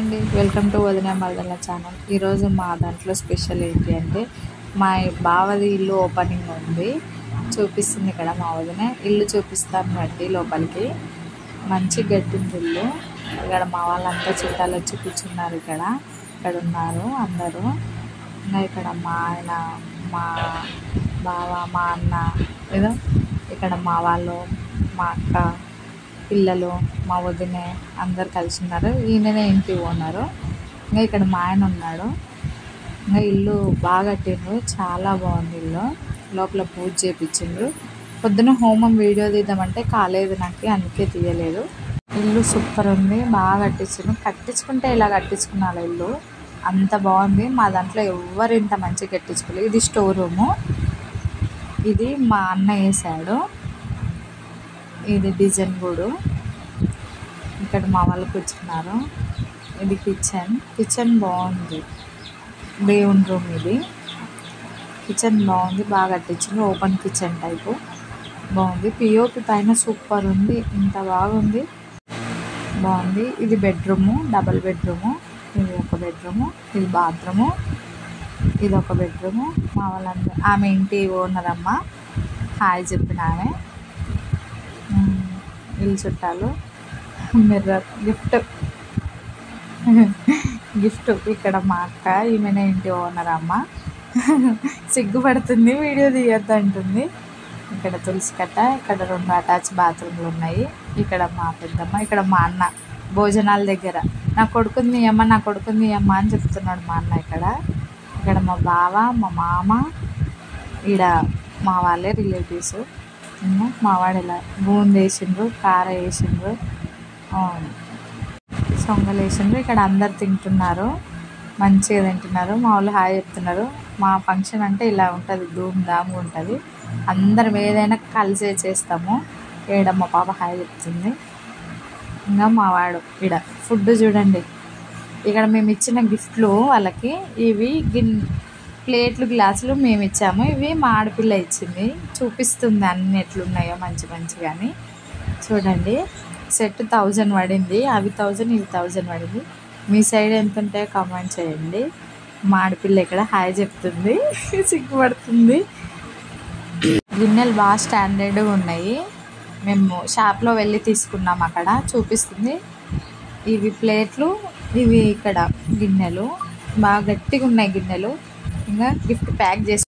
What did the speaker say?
అండి, welcome to వదిన మరదల ఛానల్. ఈరోజు మా దాంట్లో స్పెషల్ ఏంటి అంటే మా బావది ఇల్లు ఓపెనింగ్ ఉంది. చూపిస్తుంది ఇక్కడ మా వదిన. ఇల్లు చూపిస్తాను రండి లోపలికి. మంచి గట్టింది ఇల్లు. ఇక్కడ మా వాళ్ళంతా చుట్టాలు వచ్చి కూర్చున్నారు. ఇక్కడ ఉన్నారు అందరూ. ఇంకా ఇక్కడ మా ఆయన, మా బావ, మా అన్న, ఏదో ఇక్కడ మా వాళ్ళు, మా అక్క, పిల్లలు, మా వదిన అందరు కలిసి ఉన్నారు. ఈయననే ఇంటి ఓనరు. ఇంకా ఇక్కడ మా ఆయన ఉన్నాడు. ఇంకా ఇల్లు బాగా కట్టిండ్రు, చాలా బాగుంది ఇల్లు. లోపల పూజ చేయించిండ్రు. పొద్దున హోమం వీడియో తీద్దామంటే కాలేదు నాకు, అందుకే తీయలేదు. ఇల్లు సూపర్ ఉంది, బాగా కట్టించిండ్రు. కట్టించుకుంటే ఇలా కట్టించుకున్నారు ఇల్లు, అంత బాగుంది. మా దాంట్లో ఎవరు ఇంత మంచిగా కట్టించుకోలేదు. ఇది స్టోర్ రూము, ఇది మా అన్న వేసాడు. ఇది డిజైన్ బోర్డు. ఇక్కడ మా వాళ్ళు కూర్చున్నారు. ఇది కిచెన్ బాగుంది. దేవుని రూమ్ ఇది. కిచెన్ బాగుంది, బాగా కట్టించింది. ఓపెన్ కిచెన్ టైపు బాగుంది. పిఓపి పైన సూపర్ ఉంది, ఇంత బాగుంది, బాగుంది. ఇది బెడ్రూము, డబల్ బెడ్రూము. ఇది ఒక బెడ్రూము, ఇది బాత్రూము, ఇది ఒక బెడ్రూము. మా వాళ్ళందరూ, ఆమె ఇంటి ఓనర్ అమ్మ, హాయ్ చెప్పిన ఆమె. ఇల్లు చుట్టాలు, మిర్రర్, గిఫ్ట్ ఇక్కడ మా అక్క, ఈమెనే ఇంటి ఓనర్ అమ్మ. సిగ్గుపడుతుంది, వీడియో తీయద్దు అంటుంది. ఇక్కడ తులసి కట్ట, ఇక్కడ 2 అటాచ్ బాత్రూమ్లు ఉన్నాయి. ఇక్కడ మా పెద్దమ్మ, ఇక్కడ మా అన్న భోజనాల దగ్గర నా కొడుకుంది అమ్మ అని చెప్తున్నాడు మా అన్న. ఇక్కడ మా బావ, మా మామ, ఈడ మా వాళ్ళే రిలేటివ్స్. మా వాడు ఇలా బూంది వేసిండ్రు, కార వేసిండ్రు, సొంగలు వేసిండ్రు. ఇక్కడ అందరు తింటున్నారు, మంచిగా తింటున్నారు. మా వాళ్ళు హాయ్ చెప్తున్నారు. మా ఫంక్షన్ అంటే ఇలా ఉంటుంది, ధూమ్ ధామ్గా ఉంటుంది. అందరం ఏదైనా కలిసే చేస్తాము. మా పాప హాయ్ చెప్తుంది. ఇంకా మా వాడు ఇక్కడ ఫుడ్ చూడండి. ఇక్కడ మేము ఇచ్చిన గిఫ్ట్లు వాళ్ళకి, ఇవి ప్లేట్లు, గ్లాసులు మేము ఇచ్చాము. ఇవి మా ఆడపిల్ల ఇచ్చింది. చూపిస్తుంది అన్ని ఎట్లున్నాయో మంచిగాని. చూడండి, సెట్ 1000 పడింది. అవి 1000, ఇవి 1000 పడింది. మీ సైడ్ ఎంత ఉంటాయో కామెంట్ చేయండి. మా ఆడపిల్ల ఇక్కడ హాయ్ చెప్తుంది, సిగ్గుపడుతుంది. గిన్నెలు బాగా స్టాండర్డ్గా ఉన్నాయి. మేము షాప్లో వెళ్ళి తీసుకున్నాం, అక్కడ చూపిస్తుంది. ఇవి ప్లేట్లు, ఇవి ఇక్కడ గిన్నెలు బాగా గట్టిగా ఉన్నాయి గిన్నెలు. ఇంకా గిఫ్ట్ ప్యాక్ చేసి